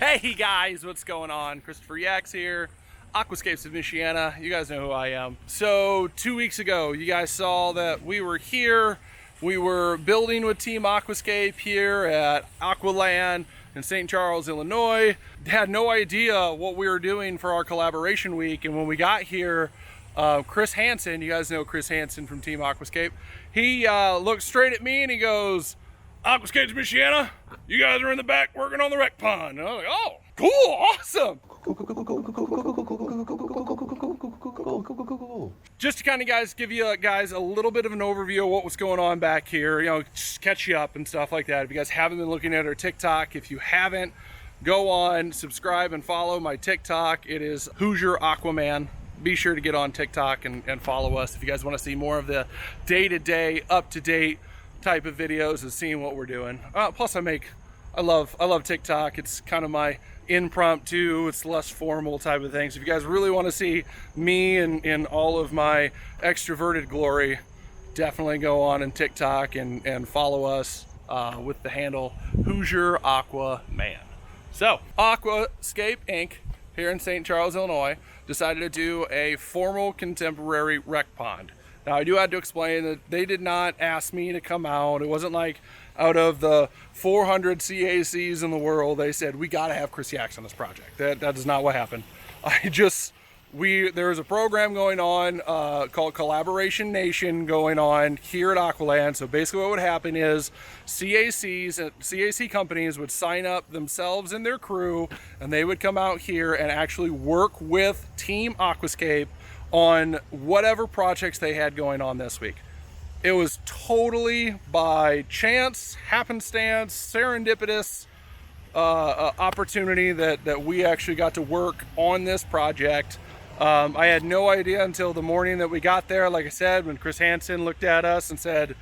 Hey guys, what's going on? Krys Yacks here, Aquascapes of Michiana. You guys know who I am. So 2 weeks ago, you guys saw that we were here. We were building with Team Aquascape here at Aqualand in St. Charles, Illinois. Had no idea what we were doing for our collaboration week, and when we got here, Hansen, you guys know Krys Hansen from Team Aquascape, he looked straight at me and he goes, "Aquascapes of Michiana, you guys are in the back working on the rec pond." And I was like, "Oh, cool, awesome." Just to kind of give you guys a little bit of an overview of what was going on back here, you know, just catch you up and stuff like that. If you guys haven't been looking at our TikTok, if you haven't, go on, subscribe and follow my TikTok. It is Hoosier Aquaman. Be sure to get on TikTok and follow us if you guys want to see more of the day-to-day, up-to-date type of videos and seeing what we're doing. Plus I love TikTok. It's kind of my impromptu, it's less formal type of thing. So if you guys really want to see me and in all of my extroverted glory, definitely go on TikTok and follow us with the handle Hoosier Aquaman. So Aquascape Inc. here in St. Charles, Illinois decided to do a formal contemporary rec pond. Now, I do have to explain that they did not ask me to come out. It wasn't like out of the 400 CACs in the world, they said, "We got to have Krys Yacks on this project." That is not what happened. There was a program going on called Collaboration Nation going on here at Aqualand. So basically what would happen is CAC companies would sign up themselves and their crew, and they would come out here and actually work with Team Aquascape on whatever projects they had going on this week. It was totally by chance, happenstance, serendipitous opportunity that we actually got to work on this project. I had no idea until the morning that we got there, like I said, when Krys Hansen looked at us and said,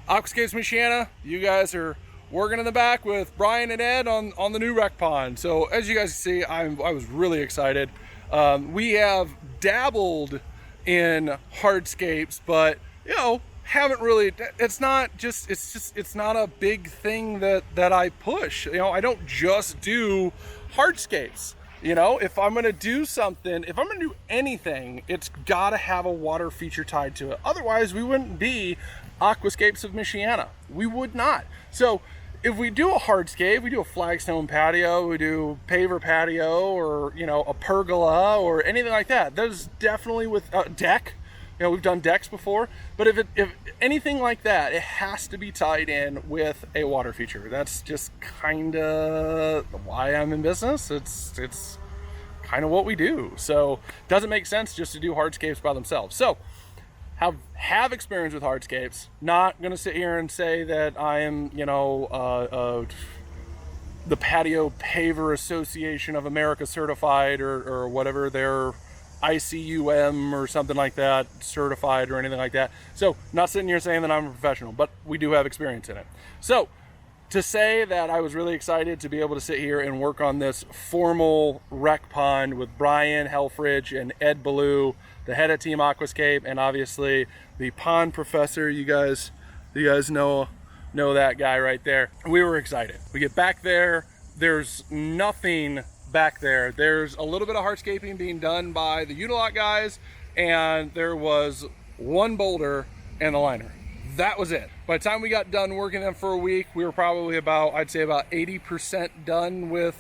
"Aquascapes of Michiana, you guys are working in the back with Brian and Ed on the new rec pond." So as you guys see, I was really excited. We have dabbled in hardscapes, but you know, haven't really, it's not a big thing that I push. You know, I don't just do hardscapes. You know, if I'm gonna do something, if I'm gonna do anything, it's gotta have a water feature tied to it. Otherwise, we wouldn't be Aquascapes of Michiana. We would not. So if we do a hardscape, we do a flagstone patio, we do paver patio, or, you know, a pergola or anything like that. There's definitely with a deck. You know, we've done decks before, but if anything like that, it has to be tied in with a water feature. That's just kind of why I'm in business. It's kind of what we do. So it doesn't make sense just to do hardscapes by themselves. So have experience with hardscapes. Not going to sit here and say that I am, you know, the Patio Paver Association of America certified or whatever their ICUM or something like that certified or anything like that. So not sitting here saying that I'm a professional, but we do have experience in it. So to say that I was really excited to be able to sit here and work on this formal rec pond with Brian Helfrich and Ed Ballou, the head of Team Aquascape, and obviously the pond professor. You guys know that guy right there. We were excited. We get back there. There's nothing back there. There's a little bit of hardscaping being done by the Unilot guys, and there was one boulder and the liner. That was it. By the time we got done working them for a week, we were probably I'd say about 80% done with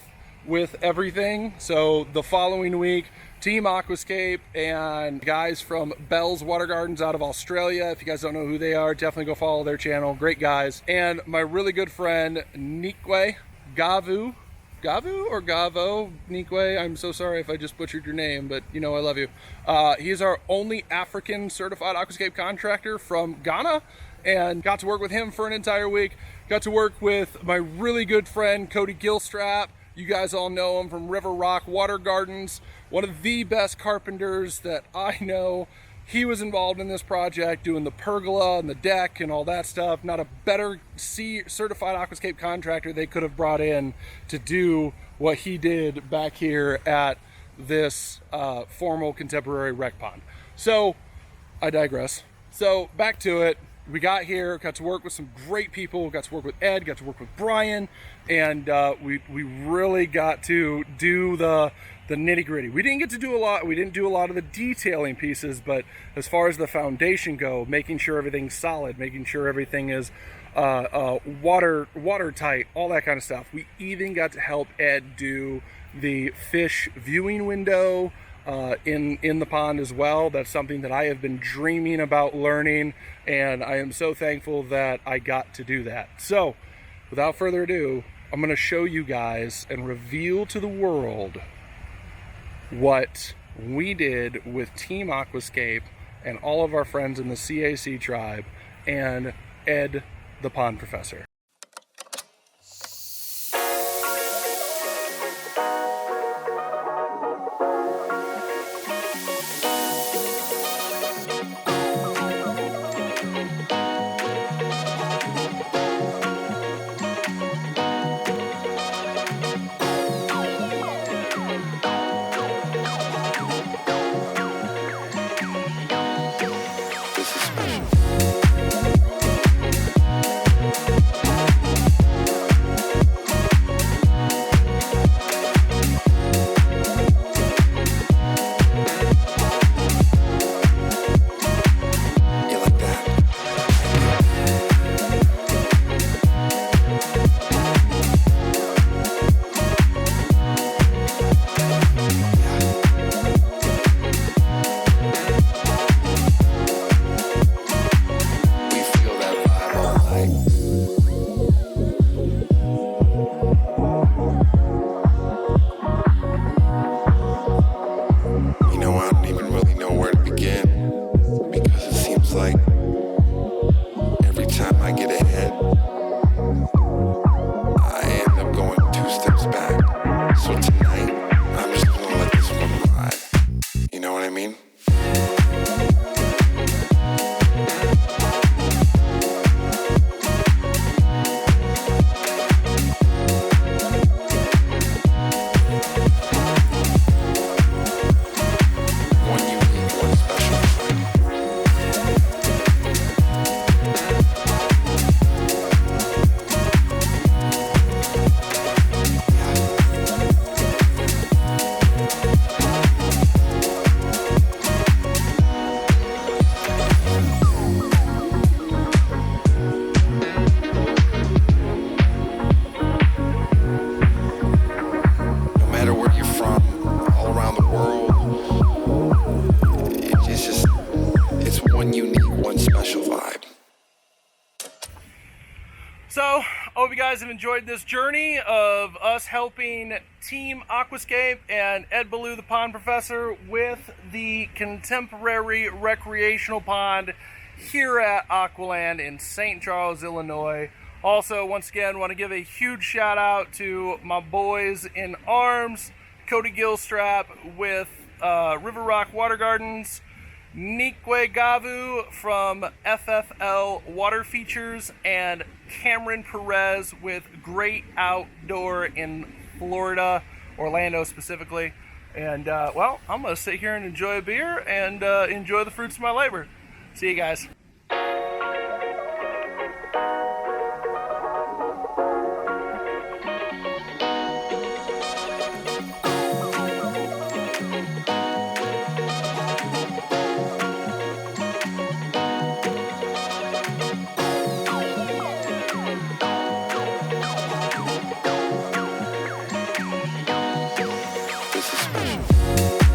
everything. So the following week, Team Aquascape and guys from Bell's Water Gardens out of Australia. If you guys don't know who they are, definitely go follow their channel. Great guys. And my really good friend, Nikwe Gavo, Nikwe, I'm so sorry if I just butchered your name, but you know I love you. He's our only African certified aquascape contractor from Ghana, and got to work with him for an entire week. Got to work with my really good friend Cody Gilstrap. You guys all know him from River Rock Water Gardens, one of the best carpenters that I know. He was involved in this project doing the pergola and the deck and all that stuff. Not a better certified aquascape contractor they could have brought in to do what he did back here at this formal contemporary rec pond. So I digress. So back to it. we got here, got to work with some great people, got to work with Ed, got to work with Brian, and we really got to do the nitty gritty. We didn't get to do a lot. We didn't do a lot of the detailing pieces, but as far as the foundation go, making sure everything's solid, making sure everything is watertight, all that kind of stuff. We even got to help Ed do the fish viewing window in the pond as well. That's something that I have been dreaming about learning, and I am so thankful that I got to do that. So without further ado, I'm going to show you guys and reveal to the world what we did with Team Aquascape and all of our friends in the CAC tribe and Ed the pond professor. So, hope you guys have enjoyed this journey of us helping Team Aquascape and Ed Ballou, the pond professor, with the contemporary recreational pond here at Aqualand in St. Charles, Illinois. Also, once again, want to give a huge shout out to my boys in arms, Cody Gilstrap with River Rock Water Gardens, Nikwe Gavu from FFL Water Features, and Cameron Perez with Great Outdoor in Florida, Orlando specifically. And, well, I'm going to sit here and enjoy a beer and enjoy the fruits of my labor. See you guys. This is special.